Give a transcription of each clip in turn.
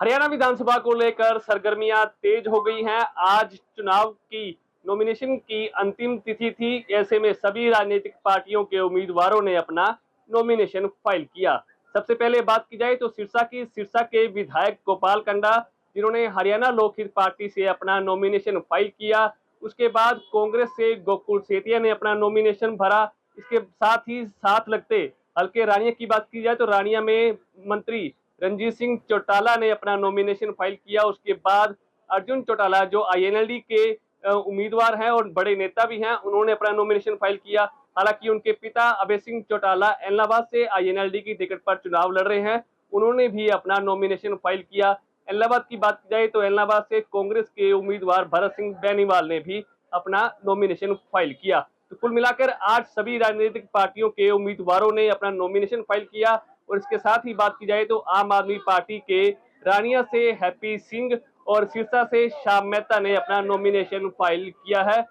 हरियाणा विधानसभा को लेकर सरगर्मियां तेज हो गई हैं। आज चुनाव की नॉमिनेशन की अंतिम तिथि थी। ऐसे में सभी राजनीतिक पार्टियों के उम्मीदवारों ने अपना नॉमिनेशन फाइल किया। सबसे पहले बात की जाए तो सिरसा के विधायक गोपाल कंडा, जिन्होंने हरियाणा लोकहित पार्टी से अपना नॉमिनेशन फाइल किया। उसके बाद कांग्रेस से गोकुल सेतिया ने अपना नॉमिनेशन भरा। इसके साथ ही साथ लगते हल्के रानिया की बात की जाए तो रानिया में मंत्री रणजीत सिंह चौटाला ने अपना नॉमिनेशन फाइल किया। उसके बाद अर्जुन चौटाला, जो आईएनएलडी के उम्मीदवार हैं और बड़े नेता भी हैं, उन्होंने अपना नॉमिनेशन फाइल किया। हालांकि उनके पिता अभय सिंह चौटाला एलनाबाद से आईएनएलडी की टिकट पर चुनाव लड़ रहे हैं, उन्होंने भी अपना नॉमिनेशन फाइल किया। एलनाबाद की बात की जाए तो एलनाबाद से कांग्रेस के उम्मीदवार भरत सिंह बेनीवाल ने भी अपना नॉमिनेशन फाइल किया। तो कुल मिलाकर आज सभी राजनीतिक पार्टियों के उम्मीदवारों ने अपना नॉमिनेशन फाइल किया। और इसके साथ ही बात की जाए तो आम आदमी पार्टी के रानिया से हैप्पी सिंह और सिरसा से श्याम मेहता ने अपना नॉमिनेशन फाइल किया है।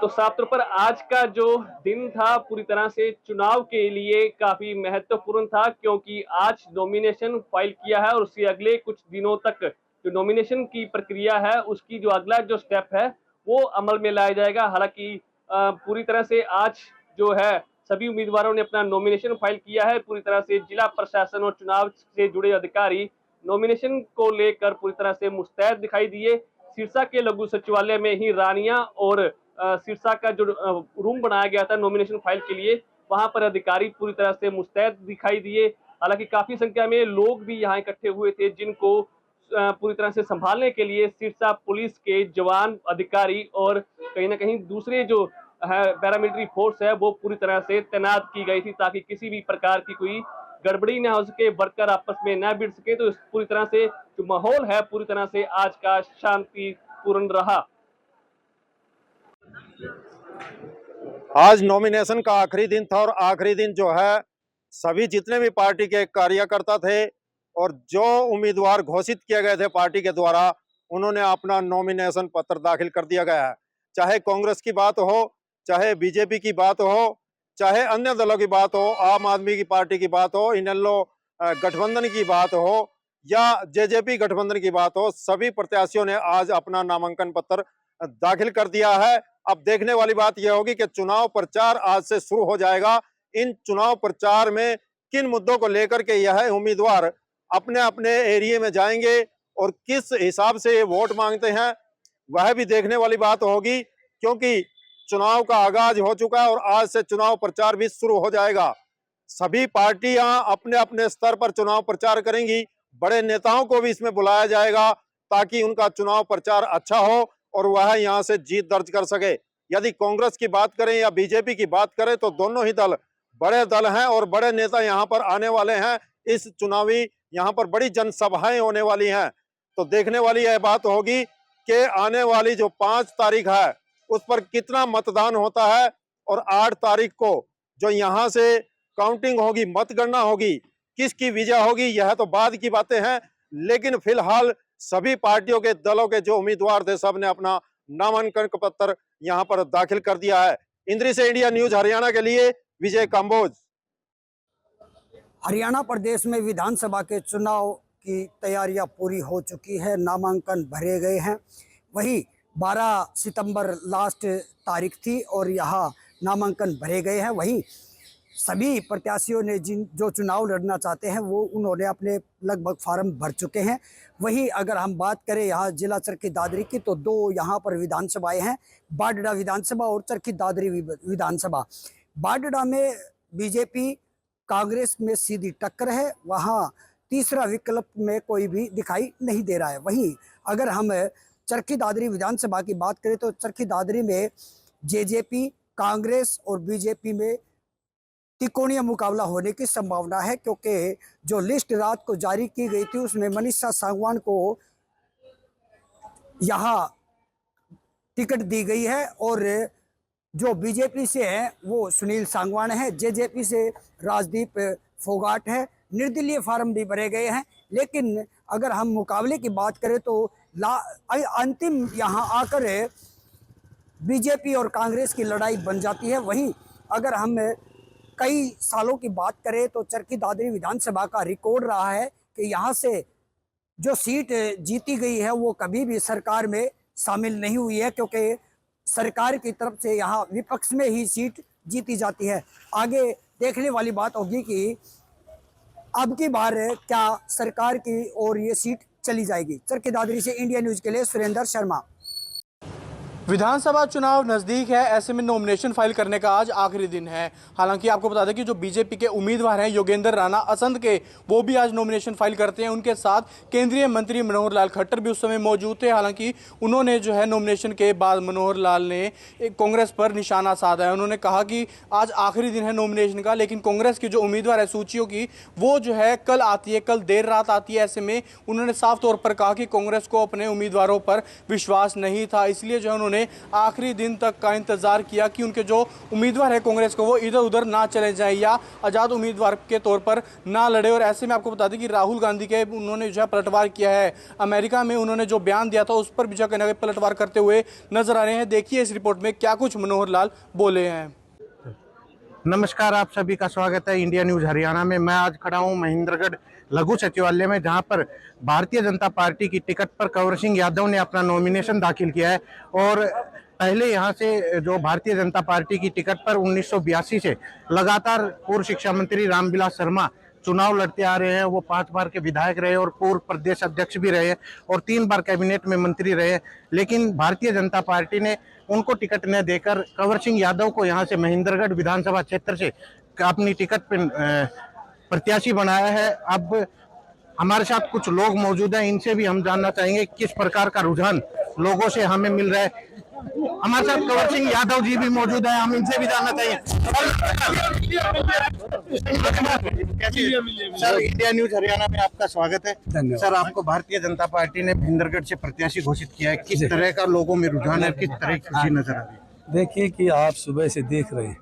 तो साफ तौर पर आज का जो दिन था पूरी तरह से चुनाव के लिए काफी महत्वपूर्ण था, क्योंकि आज नॉमिनेशन फाइल किया है और उससे अगले कुछ दिनों तक जो नॉमिनेशन की प्रक्रिया है उसकी जो अगला जो स्टेप है वो अमल में लाया जाएगा। हालांकि पूरी तरह से आज जो है सभी उम्मीदवारों ने अपना नॉमिनेशन फाइल किया है। पूरी तरह से जिला प्रशासन और चुनाव से जुड़े अधिकारी नॉमिनेशन को लेकर पूरी तरह से मुस्तैद दिखाई दिए। सिरसा के लघु सचिवालय में ही रानिया और सिरसा का जो रूम बनाया गया था नॉमिनेशन फाइल के लिए, वहां पर अधिकारी पूरी तरह से मुस्तैद दिखाई दिए। हालांकि काफी संख्या में लोग भी यहाँ इकट्ठे हुए थे, जिनको पूरी तरह से संभालने के लिए सिरसा पुलिस के जवान, अधिकारी और कहीं ना कहीं दूसरे जो है पैरामिलिट्री फोर्स है वो पूरी तरह से तैनात की गई थी, ताकि किसी भी प्रकार की कोई गड़बड़ी ना हो सके, वर्कर आपस में ना भिड़ सके। तो पूरी तरह से जो माहौल है पूरी तरह से आज का शांतिपूर्ण रहा। आज नॉमिनेशन का आखिरी दिन था और आखिरी दिन जो है सभी जितने भी पार्टी के कार्यकर्ता थे और जो उम्मीदवार घोषित किए गए थे पार्टी के द्वारा, उन्होंने अपना नॉमिनेशन पत्र दाखिल कर दिया गया है। चाहे कांग्रेस की बात हो, चाहे बीजेपी की बात हो, चाहे अन्य दलों की बात हो, आम आदमी की पार्टी की बात हो, इनेलो गठबंधन की बात हो या जेजेपी गठबंधन की बात हो, सभी प्रत्याशियों ने आज अपना नामांकन पत्र दाखिल कर दिया है। अब देखने वाली बात यह होगी कि चुनाव प्रचार आज से शुरू हो जाएगा। इन चुनाव प्रचार में किन मुद्दों को लेकर के यह उम्मीदवार अपने अपने एरिया में जाएंगे और किस हिसाब से वोट मांगते हैं, वह भी देखने वाली बात होगी, क्योंकि चुनाव का आगाज हो चुका है और आज से चुनाव प्रचार भी शुरू हो जाएगा। सभी पार्टियां अपने अपने स्तर पर चुनाव प्रचार करेंगी। बड़े नेताओं को भी इसमें बुलाया जाएगा ताकि उनका चुनाव प्रचार अच्छा हो और वह यहां से जीत दर्ज कर सके। यदि कांग्रेस की बात करें या बीजेपी की बात करें तो दोनों ही दल बड़े दल हैं और बड़े नेता यहां पर आने वाले हैं। इस चुनावी यहां पर बड़ी जनसभाएं होने वाली हैं। तो देखने वाली यह बात होगी कि आने वाली जो 5 तारीख है उस पर कितना मतदान होता है और 8 तारीख को जो यहाँ से काउंटिंग होगी, मतगणना होगी, किसकी विजय होगी, यह तो बाद की बातें हैं। लेकिन फिलहाल सभी पार्टियों के दलों के जो उम्मीदवार थे सबने अपना नामांकन पत्र यहां पर दाखिल कर दिया है। इंद्री से इंडिया न्यूज हरियाणा के लिए विजय काम्बोज। हरियाणा प्रदेश में विधानसभा के चुनाव की तैयारियां पूरी हो चुकी है, नामांकन भरे गए हैं। वही 12 सितंबर लास्ट तारीख थी और यहाँ नामांकन भरे गए हैं। वहीं सभी प्रत्याशियों ने जो चुनाव लड़ना चाहते हैं वो उन्होंने अपने लगभग फार्म भर चुके हैं। वहीं अगर हम बात करें यहाँ जिला चरखी दादरी की, तो 2 यहाँ पर विधानसभाएं हैं, बाडडा विधानसभा और चरखी दादरी विधानसभा। बाडडा में बीजेपी कांग्रेस में सीधी टक्कर है, वहाँ तीसरा विकल्प में कोई भी दिखाई नहीं दे रहा है। वहीं अगर हम चरखी दादरी विधानसभा की बात करें तो चरखी दादरी में जेजेपी, कांग्रेस और बीजेपी में त्रिकोणीय मुकाबला होने की संभावना है, क्योंकि जो लिस्ट रात को जारी की गई थी उसमें मनीषा सांगवान को यहाँ टिकट दी गई है और जो बीजेपी से है वो सुनील सांगवान है, जेजेपी से राजदीप फोगाट है। निर्दलीय फार्म भी भरे गए हैं। लेकिन अगर हम मुकाबले की बात करें तो अंतिम यहाँ आकर बीजेपी और कांग्रेस की लड़ाई बन जाती है। वहीं अगर हम कई सालों की बात करें तो चरखी दादरी विधानसभा का रिकॉर्ड रहा है कि यहाँ से जो सीट जीती गई है वो कभी भी सरकार में शामिल नहीं हुई है, क्योंकि सरकार की तरफ से यहाँ विपक्ष में ही सीट जीती जाती है। आगे देखने वाली बात होगी कि अब की बार क्या सरकार की ओर ये सीट चली जाएगी। चरखी दादरी से इंडिया न्यूज के लिए सुरेंद्र शर्मा। विधानसभा चुनाव नज़दीक है, ऐसे में नॉमिनेशन फाइल करने का आज आखिरी दिन है। हालांकि आपको बता दें कि जो बीजेपी के उम्मीदवार हैं योगेंद्र राणा असंध के, वो भी आज नॉमिनेशन फाइल करते हैं। उनके साथ केंद्रीय मंत्री मनोहर लाल खट्टर भी उस समय मौजूद थे। हालांकि उन्होंने जो है नॉमिनेशन के बाद मनोहर लाल ने कांग्रेस पर निशाना साधा है। उन्होंने कहा कि आज आखिरी दिन है नॉमिनेशन का, लेकिन कांग्रेस की जो उम्मीदवार है सूचियों की, वो जो है कल आती है, कल देर रात आती है। ऐसे में उन्होंने साफ तौर पर कहा कि कांग्रेस को अपने उम्मीदवारों पर विश्वास नहीं था, इसलिए जो है उन्होंने आखिरी दिन तक का इंतजार किया कि उनके जो उम्मीदवार है कांग्रेस को वो इधर उधर ना चले जाएं या आज़ाद उम्मीदवार के तौर पर ना लड़े। और ऐसे में आपको बता दें कि राहुल गांधी के उन्होंने जो है पलटवार किया है। अमेरिका में उन्होंने जो बयान दिया था उस पर भी जो कहीं पलटवार करते हुए नजर आ रहे हैं। देखिए इस रिपोर्ट में क्या कुछ मनोहर लाल बोले हैं। नमस्कार, आप सभी का स्वागत है इंडिया न्यूज हरियाणा में। मैं आज खड़ा हूं महेंद्रगढ़ लघु सचिवालय में, जहां पर भारतीय जनता पार्टी की टिकट पर कंवर सिंह यादव ने अपना नॉमिनेशन दाखिल किया है। और पहले यहां से जो भारतीय जनता पार्टी की टिकट पर 1982 से लगातार पूर्व शिक्षा मंत्री रामविलास शर्मा चुनाव लड़ते आ रहे हैं। वो 5 बार के विधायक रहे और पूर्व प्रदेश अध्यक्ष भी रहे और 3 बार कैबिनेट में मंत्री रहे। लेकिन भारतीय जनता पार्टी ने उनको टिकट न देकर कंवर सिंह यादव को यहां से महेंद्रगढ़ विधानसभा क्षेत्र से अपनी टिकट पर प्रत्याशी बनाया है। अब हमारे साथ कुछ लोग मौजूद हैं, इनसे भी हम जानना चाहेंगे किस प्रकार का रुझान लोगों से हमें मिल रहा है। हमारे साथ कंवर सिंह यादव जी भी मौजूद हैं, हम इनसे भी जानना चाहिए। सर, इंडिया न्यूज हरियाणा में आपका स्वागत है। धन्यवाद। सर, आपको भारतीय जनता पार्टी ने महेंद्रगढ़ से प्रत्याशी घोषित किया है, किस तरह का लोगों में रुझान है, किस तरह की खुशी नजर आ रही है? देखिए कि आप सुबह से देख रहे हैं,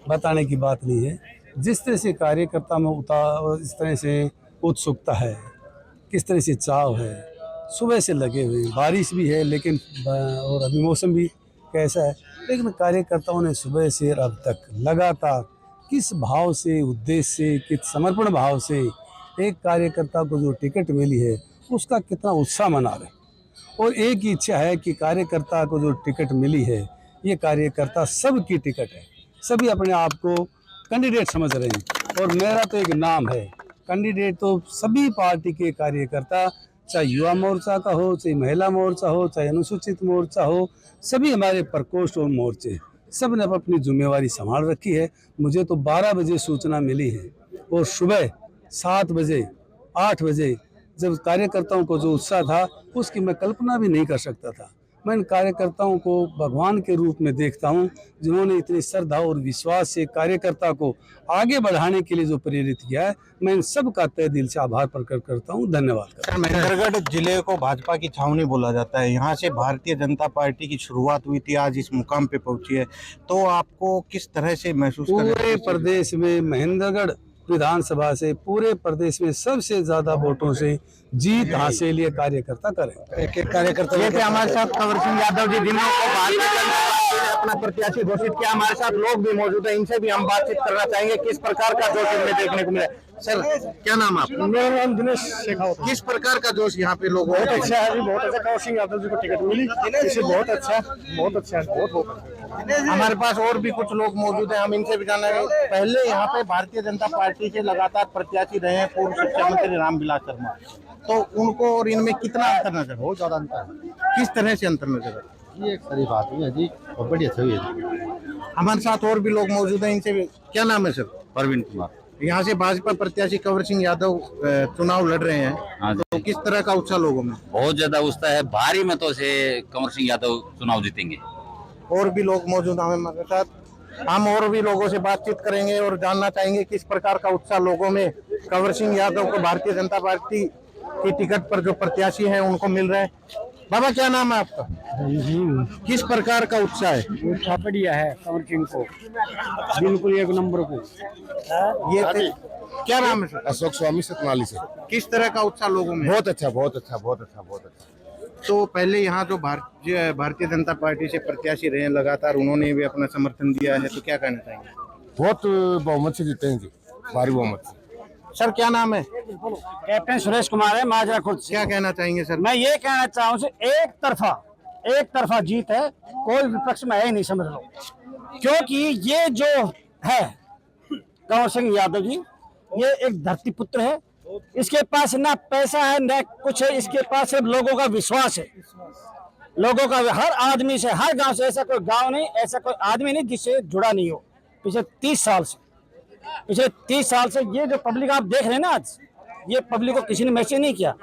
बताने की बात नहीं है। जिस तरह से कार्यकर्ता में इस तरह से उत्सुकता है, किस तरह से चाव है, सुबह से लगे हुए हैं। बारिश भी है लेकिन और अभी मौसम भी कैसा है, लेकिन कार्यकर्ताओं ने सुबह से अब तक लगातार किस भाव से, उद्देश्य से, किस समर्पण भाव से एक कार्यकर्ता को जो टिकट मिली है उसका कितना उत्साह मना रहे। और एक ही इच्छा है कि कार्यकर्ता को जो टिकट मिली है, ये कार्यकर्ता सबकी टिकट है, सभी अपने आप को कैंडिडेट समझ रहे हैं। और मेरा तो एक नाम है कैंडिडेट, तो सभी पार्टी के कार्यकर्ता, चाहे युवा मोर्चा का हो, चाहे महिला मोर्चा हो, चाहे अनुसूचित मोर्चा हो, सभी हमारे प्रकोष्ठ और मोर्चे, सब ने अपनी जिम्मेवारी संभाल रखी है। मुझे तो 12 बजे सूचना मिली है और सुबह 7 बजे 8 बजे जब कार्यकर्ताओं को जो उत्साह था उसकी मैं कल्पना भी नहीं कर सकता था। मैं इन कार्यकर्ताओं को भगवान के रूप में देखता हूं, जिन्होंने इतनी श्रद्धा और विश्वास से कार्यकर्ता को आगे बढ़ाने के लिए जो प्रेरित किया है। मैं इन सब का तहे दिल से आभार प्रकट करता हूं। धन्यवाद। सर, महेंद्रगढ़ जिले को भाजपा की छावनी बोला जाता है। यहाँ से भारतीय जनता पार्टी की शुरुआत हुई थी, आज इस मुकाम पे पहुंची है, तो आपको किस तरह से महसूस कर रहे हैं? पूरे प्रदेश में महेंद्रगढ़ विधानसभा से पूरे प्रदेश में सबसे ज्यादा वोटों से जीत हासिल ये कार्यकर्ता करें। एक कार्यकर्ता ये थे हमारे साथ कंवर सिंह यादव जी, जिनको भारतीय जनता पार्टी ने अपना प्रत्याशी घोषित किया। हमारे साथ लोग भी मौजूद हैं, इनसे भी हम बातचीत करना चाहेंगे किस प्रकार का जोश इनमें देखने को मिला। सर, क्या नाम आपका? मेरा नाम दिनेश शेखावत। किस प्रकार का जोश यहाँ पे लोग? बहुत अच्छा है जी, बहुत अच्छा। कंवर सिंह यादव जी को टिकट मिली, इसे बहुत अच्छा, बहुत अच्छा है, बहुत। हमारे पास और भी कुछ लोग मौजूद हैं, हम इनसे भी जानना है। पहले यहाँ पे भारतीय जनता पार्टी से लगातार प्रत्याशी रहे हैं पूर्व शिक्षा मंत्री रामविलास शर्मा, तो उनको और इनमें कितना अंतर नजर? बहुत ज्यादा अंतर। किस तरह से अंतर नजर? ये एक सारी बात हुई है जी, बहुत बढ़िया छवि है जी। हमारे साथ और भी लोग मौजूद हैं, इनसे भी। क्या नाम है सर? परवीन कुमार। यहाँ से भाजपा प्रत्याशी कंवर सिंह यादव चुनाव लड़ रहे हैं, तो किस तरह का उत्साह लोगों में? बहुत ज्यादा उत्साह है, भारी मतों से कंवर सिंह यादव चुनाव जीतेंगे। और भी लोग मौजूद हैं हमारे साथ, हम और भी लोगों से बातचीत करेंगे और जानना चाहेंगे किस प्रकार का उत्साह लोगों में कंवर सिंह यादव को भारतीय जनता पार्टी की टिकट पर जो प्रत्याशी हैं उनको मिल रहा है। बाबा, क्या नाम है आपका? किस प्रकार का उत्साह है? उत्साह बढ़िया है कंवर सिंह को, बिल्कुल एक नंबर को। ये क्या नाम है सर? अशोक स्वामी सतनाली से। किस तरह का उत्साह लोगों में? बहुत अच्छा, बहुत अच्छा, बहुत अच्छा, बहुत अच्छा। तो पहले यहाँ जो भारतीय जनता पार्टी से प्रत्याशी रहे हैं लगातार, उन्होंने भी अपना समर्थन दिया है, तो क्या कहना चाहेंगे? बहुत बहुमत से जीते हैं जी, भारी बहुमत से। सर क्या नाम है? कैप्टन सुरेश कुमार है माजरा खुद से। क्या कहना चाहेंगे सर? मैं ये कहना चाहूँ से एक तरफा जीत है, कोई विपक्ष में है ही नहीं, समझ लो। क्योंकि ये जो है कंवर सिंह यादव जी, ये एक धरती पुत्र है। इसके पास ना पैसा है ना कुछ है, इसके पास सिर्फ लोगों का विश्वास है। लोगों का, हर आदमी से, हर गांव से, ऐसा कोई गांव नहीं, ऐसा कोई आदमी नहीं जिससे जुड़ा नहीं हो। पिछले 30 साल से ये जो पब्लिक आप देख रहे हैं ना आज, ये पब्लिक को किसी ने मैसेज नहीं किया,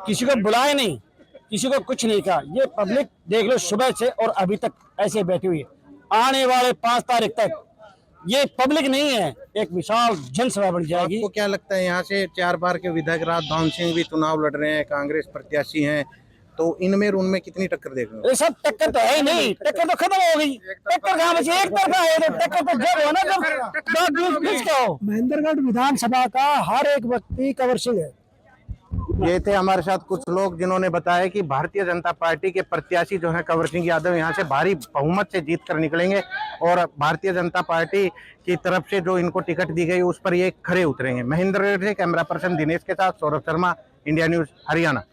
किसी को बुलाया नहीं, किसी को कुछ नहीं कहा। ये पब्लिक देख लो सुबह से और अभी तक ऐसे बैठी हुई है। आने वाले 5 तारीख तक ये पब्लिक नहीं है, एक विशाल जनसभा बन जाएगी। आपको क्या लगता है यहाँ से 4 बार के विधायक राजधान सिंह भी चुनाव लड़ रहे हैं, कांग्रेस प्रत्याशी हैं, तो इनमें और उनमें कितनी टक्कर देख रहे हो? ये सब टक्कर तो है ही नहीं, टक्कर तो खत्म हो गई। टक्कर कहाँ बची? एक तरफा है, टक्कर तो जब हो ना जब बीच का हो। महेंद्रगढ़ विधानसभा का हर एक व्यक्ति कंवर सिंह है। ये थे हमारे साथ कुछ लोग जिन्होंने बताया कि भारतीय जनता पार्टी के प्रत्याशी जो है कंवर सिंह यादव यहाँ से भारी बहुमत से जीत कर निकलेंगे और भारतीय जनता पार्टी की तरफ से जो इनको टिकट दी गई उस पर ये खरे उतरेंगे। महेंद्रगढ़ से कैमरा पर्सन दिनेश के साथ सौरभ शर्मा, इंडिया न्यूज हरियाणा।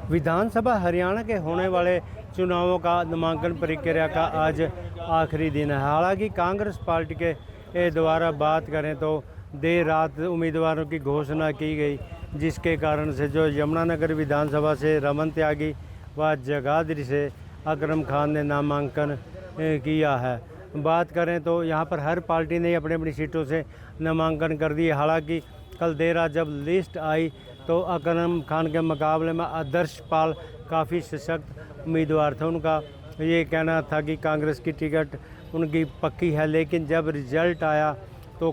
विधानसभा हरियाणा के होने वाले चुनावों का नामांकन प्रक्रिया का आज आखिरी दिन है। हालांकि कांग्रेस पार्टी के द्वारा बात करें तो देर रात उम्मीदवारों की घोषणा की गई, जिसके कारण से जो यमुनानगर विधानसभा से रमन त्यागी व जगाधरी से अकरम खान ने नामांकन किया है। बात करें तो यहाँ पर हर पार्टी ने अपनी अपनी सीटों से नामांकन कर दिए। हालांकि कल देर रात जब लिस्ट आई तो अकरम खान के मुकाबले में आदर्श पाल काफ़ी सशक्त उम्मीदवार थे। उनका ये कहना था कि कांग्रेस की टिकट उनकी पक्की है, लेकिन जब रिजल्ट आया तो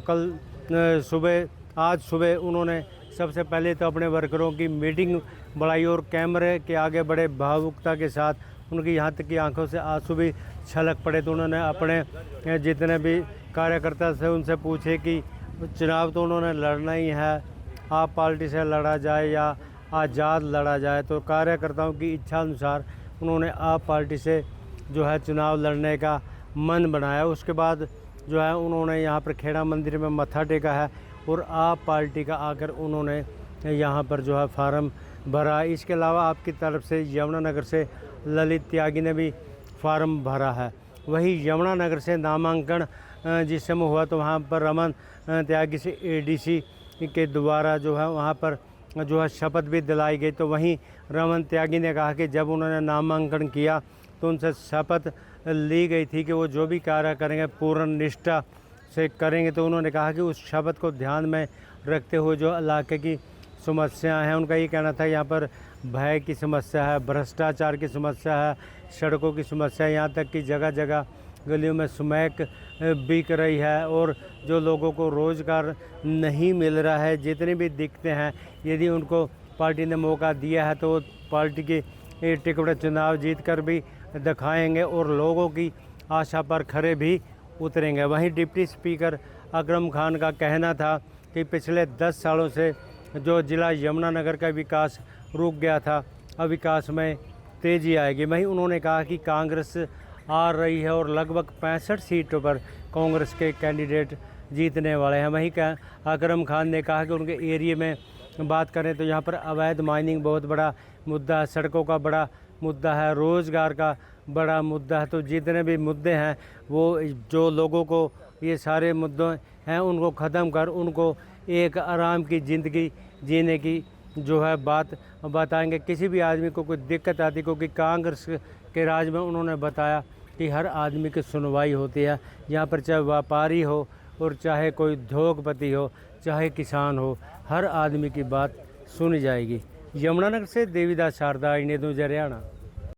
आज सुबह उन्होंने सबसे पहले तो अपने वर्करों की मीटिंग बुलाई और कैमरे के आगे बड़े भावुकता के साथ उनकी यहाँ तक की आंखों से आंसू भी छलक पड़े। तो उन्होंने अपने जितने भी कार्यकर्ता थे उनसे पूछे कि चुनाव तो उन्होंने लड़ना ही है, आप पार्टी से लड़ा जाए या आज़ाद लड़ा जाए। तो कार्यकर्ताओं की इच्छा अनुसार उन्होंने आप पार्टी से जो है चुनाव लड़ने का मन बनाया। उसके बाद जो है उन्होंने यहाँ पर खेड़ा मंदिर में मत्था टेका है और आप पार्टी का आकर उन्होंने यहाँ पर जो है फार्म भरा। इसके अलावा आपकी तरफ से यमुनानगर से ललित त्यागी ने भी फार्म भरा है। वही यमुनानगर से नामांकन जिस समय हुआ तो वहाँ पर रमन त्यागी से एडीसी के द्वारा जो है वहाँ पर जो है शपथ भी दिलाई गई। तो वहीं रमन त्यागी ने कहा कि जब उन्होंने नामांकन किया तो उनसे शपथ ली गई थी कि वो जो भी कार्य करेंगे पूर्ण निष्ठा से करेंगे। तो उन्होंने कहा कि उस शब्द को ध्यान में रखते हुए जो इलाके की समस्याएं हैं, उनका ये कहना था यहाँ पर भय की समस्या है, भ्रष्टाचार की समस्या है, सड़कों की समस्या है, यहाँ तक कि जगह जगह गलियों में स्मैक बिक रही है और जो लोगों को रोज़गार नहीं मिल रहा है। जितनी भी दिक्कतें हैं, यदि उनको पार्टी ने मौका दिया है तो पार्टी की टिकट चुनाव जीत कर भी दिखाएंगे और लोगों की आशा पर खरे भी उतरेंगे। वहीं डिप्टी स्पीकर अकरम खान का कहना था कि पिछले 10 सालों से जो ज़िला यमुनानगर का विकास रुक गया था, अब विकास में तेज़ी आएगी। वहीं उन्होंने कहा कि कांग्रेस आ रही है और लगभग 65 सीटों पर कांग्रेस के कैंडिडेट जीतने वाले हैं। वहीं अकरम खान ने कहा कि उनके एरिया में बात करें तो यहाँ पर अवैध माइनिंग बहुत बड़ा मुद्दा है, सड़कों का बड़ा मुद्दा है, रोज़गार का बड़ा मुद्दा है। तो जितने भी मुद्दे हैं वो जो लोगों को ये सारे मुद्दे हैं उनको ख़त्म कर उनको एक आराम की ज़िंदगी जीने की जो है बात बताएंगे। किसी भी आदमी को कोई दिक्कत आती, क्योंकि कांग्रेस के राज में उन्होंने बताया कि हर आदमी की सुनवाई होती है। यहाँ पर चाहे व्यापारी हो और चाहे कोई उद्योगपति हो, चाहे किसान हो, हर आदमी की बात सुनी जाएगी। यमुनानगर से देवीदास शारदा, इंडिया न्यूज़ हरियाणा।